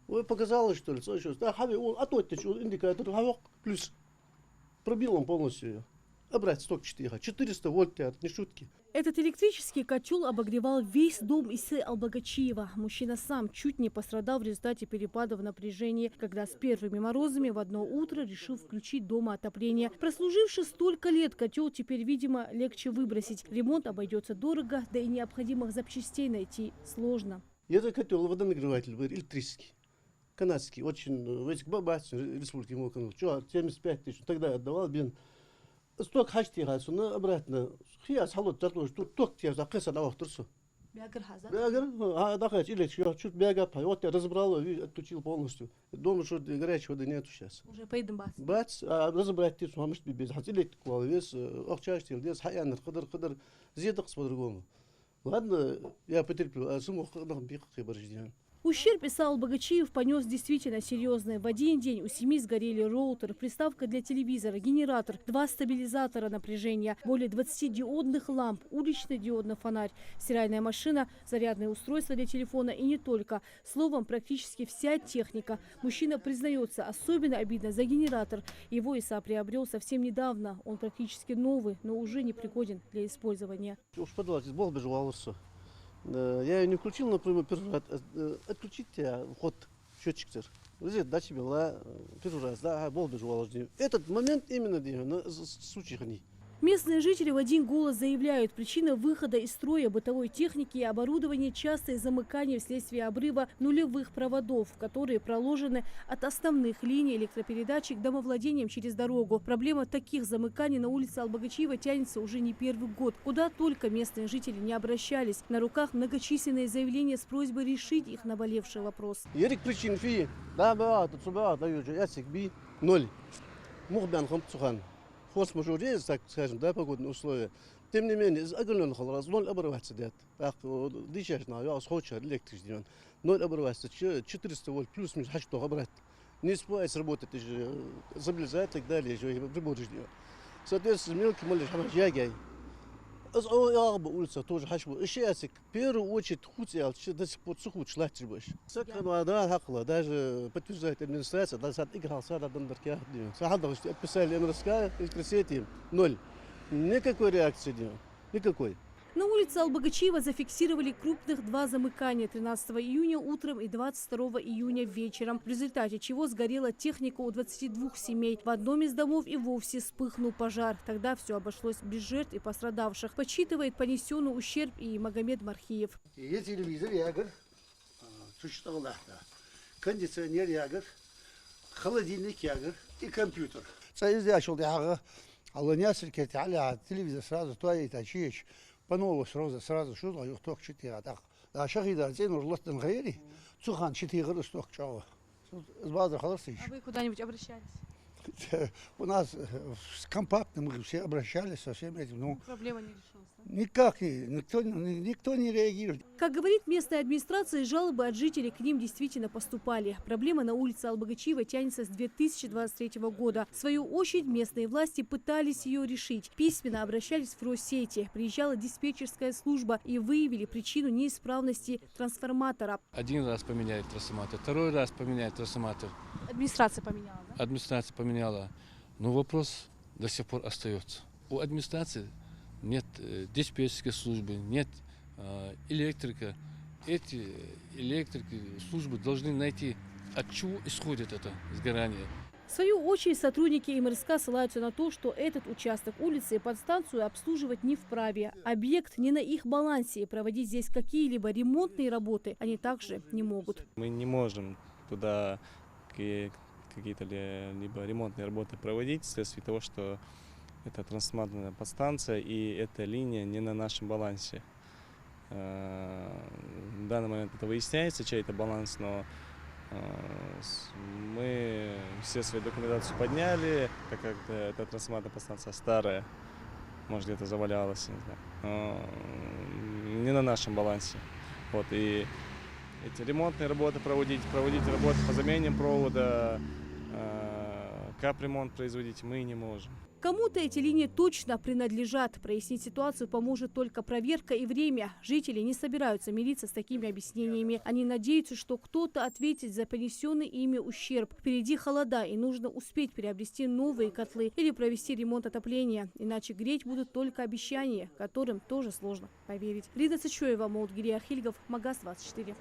Ой, показалось, что ли, слышишь? Да, а то это что, индикатор, плюс. Пробил он полностью ее. Обрать сток 400 вольт, это не шутки. Этот электрический котел обогревал весь дом Исы Албагачиева. Мужчина сам чуть не пострадал в результате перепадов напряжения, когда с первыми морозами в одно утро решил включить дома отопление. Прослуживший столько лет, котел теперь, видимо, легче выбросить. Ремонт обойдется дорого, да и необходимых запчастей найти сложно. Это котел, водонагреватель электрический. Канадский, очень, в этих бабах, республики Моканул. Что, 75 тысяч, тогда отдавал, бен. Сток хачти хасу, но обратно. Хияс халут тартуш, тут ток тебе закеса на вахтурсу. Бягр, а да хоть или чуть бяга, вот я разобрал, отключил полностью. Дома что горячей воды нету сейчас. Уже поедем бац. Бац, а разобрать ты сумаш без, хотели клал вес, охчаштил, вес, хаянер, хыдыр, зедок по-другому. Ладно, я потерплю, а сумму хыдыр бих хыбаржден. Ущерб Иса Албагачиев понес действительно серьезный. В один день у семьи сгорели роутер, приставка для телевизора, генератор, 2 стабилизатора напряжения, более 20 диодных ламп, уличный диодный фонарь, стиральная машина, зарядное устройство для телефона и не только. Словом, практически вся техника. Мужчина признается, особенно обидно за генератор. Его Иса приобрел совсем недавно. Он практически новый, но уже не пригоден для использования. Я ее не включил, например, первый раз. Отключите ход счетчик. Дача была первый раз, да, был даже. Этот момент именно на случаях они. Местные жители в один голос заявляют, причина выхода из строя бытовой техники и оборудования частое замыкание вследствие обрыва нулевых проводов, которые проложены от основных линий электропередачи к домовладениям через дорогу. Проблема таких замыканий на улице Албагачиева тянется уже не первый год. Куда только местные жители не обращались. На руках многочисленные заявления с просьбой решить их наболевший вопрос. Ерик причин фи, да, ноль. Форс-мажоре, так скажем, да, погодные условия. Тем не менее, из огромного холода ноль оборваться дает. Так, дичайшно, я схочу электричество. Ноль оборваться, 400 вольт плюс-минус, что обрать. Не успевает сработать, стабилизация и так далее, приборы. Соответственно, мелкий малыш, жагай. Улица тоже хочу. Еще в первую очередь худел, до сих пор сухой шлахтер больше. Да, хакла, даже подтверждает администрация, даже сад играл, сад Адамдаркия. Сахадов отписали МРСК, электросети, ноль. Никакой реакции нет, никакой. На улице Албагачиева зафиксировали крупных 2 замыкания 13 июня утром и 22 июня вечером, в результате чего сгорела техника у 22 семей. В одном из домов и вовсе вспыхнул пожар. Тогда все обошлось без жертв и пострадавших. Подсчитывает понесенный ущерб и Магомед Мархиев. Есть телевизор, ягод, кондиционер, ягод, холодильник, ягод и компьютер. Телевизор сразу тачишь. По-новому сразу шутка, я только 4 так. Да, шахида, зейн урлаттан гайри, цухан 4 сток чава. С базы халарсиш. А вы куда-нибудь обращались? У нас компактно мы все обращались со всем этим. Но проблема не решилась. Никак, никто не реагирует. Как говорит местная администрация, жалобы от жителей к ним действительно поступали. Проблема на улице Албагачиева тянется с 2023 года. В свою очередь местные власти пытались ее решить. Письменно обращались в Россети. Приезжала диспетчерская служба и выявили причину неисправности трансформатора. Один раз поменяли трансформатор, второй раз поменяли трансформатор. Администрация поменяла, да? Администрация поменяла. Но вопрос до сих пор остается. У администрации нет диспетчерской службы, нет электрика. Эти электрики службы должны найти, от чего исходит это сгорание. В свою очередь сотрудники МРСК ссылаются на то, что этот участок улицы и подстанцию обслуживать не вправе. Объект не на их балансе, и проводить здесь какие-либо ремонтные работы они также не могут. Мы не можем туда какие-то либо ремонтные работы проводить вследствие того, что это трансформаторная подстанция и эта линия не на нашем балансе. В данный момент это выясняется, чей это баланс, но мы все свою документацию подняли, так как эта трансформаторная подстанция старая, может где-то завалялась, не знаю, не на нашем балансе. Вот, и эти ремонтные работы проводить работы по замене провода, капремонт производить мы не можем. Кому-то эти линии точно принадлежат. Прояснить ситуацию поможет только проверка и время. Жители не собираются мириться с такими объяснениями. Они надеются, что кто-то ответит за понесенный ими ущерб. Впереди холода, и нужно успеть приобрести новые котлы или провести ремонт отопления. Иначе греть будут только обещания, которым тоже сложно поверить. Лида Цычоева, Молдгирей Архильгов, Магаз 24.